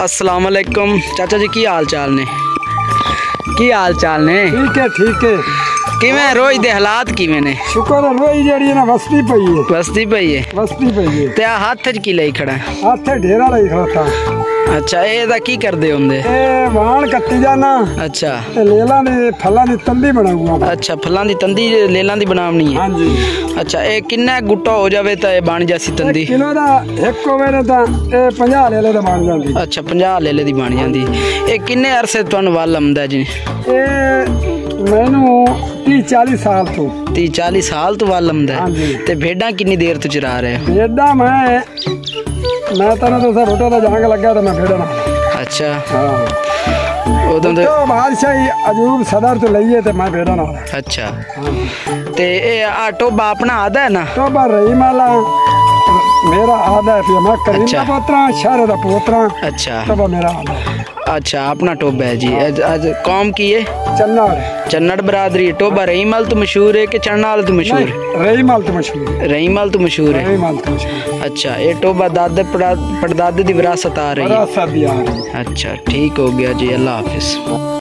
अस्सलाम वालेकुम चाचा जी, की हाल चाल ने? की हाल चाल ने? ठीक है किवें रोज दे हालात किवें ने? शुक्र है रोज जेड़ी ना वसती पई है ते हाथ च की लई खड़ा है? हाथ ढेरा लई खड़ा था। अच्छा, एदा की करदे हुंदे? ए वाण कट्टी जाना। अच्छा, ते लेलां दी फलां दी तंदी बनाऊंगा। अच्छा, फलां दी तंदी लेलां दी बनावनी है। हां जी। अच्छा, ए किन्ना गुट्टा हो जावे ता ए बन जासी तंदी? किलो दा एक होवे ता ए 50 लेले दा बन जांदी। अच्छा, 50 लेले दी बन जांदी। ए किन्ने अरसे तुहानू वल आंदा जी? ए मैनू 30-40 साल तो 30-40 साल तो वल आंदा है। ते भेड़ां किन्नी देर तो चरा रहे हो? भेड़ां मैं तने तो सर रोटा दा जंग लगा तो मैं भेड़ा ना। अच्छा, हां उदों तो बादशाही अजूब सदर तो लईए ते मैं भेड़ा ना। अच्छा, ते ए टोबा अपना आदा है ना? टोबा रही माला मेरा आदा है। मैं करीम दा पोतरा, शहर दा पोतरा। अच्छा, टोबा मेरा आदा है। अच्छा, अपना टोबा है जी। आज कौम की है? चन्नड़ बरादरी। टोबा रहीमल तो मशहूर है कि चन्नाल तो मशहूर है? रहीमल तो मशहूर है। अच्छा, ये टोबा दादे पड़दादे की विरासत आ रही है? अच्छा, ठीक हो गया जी, अल्लाह हाफिज।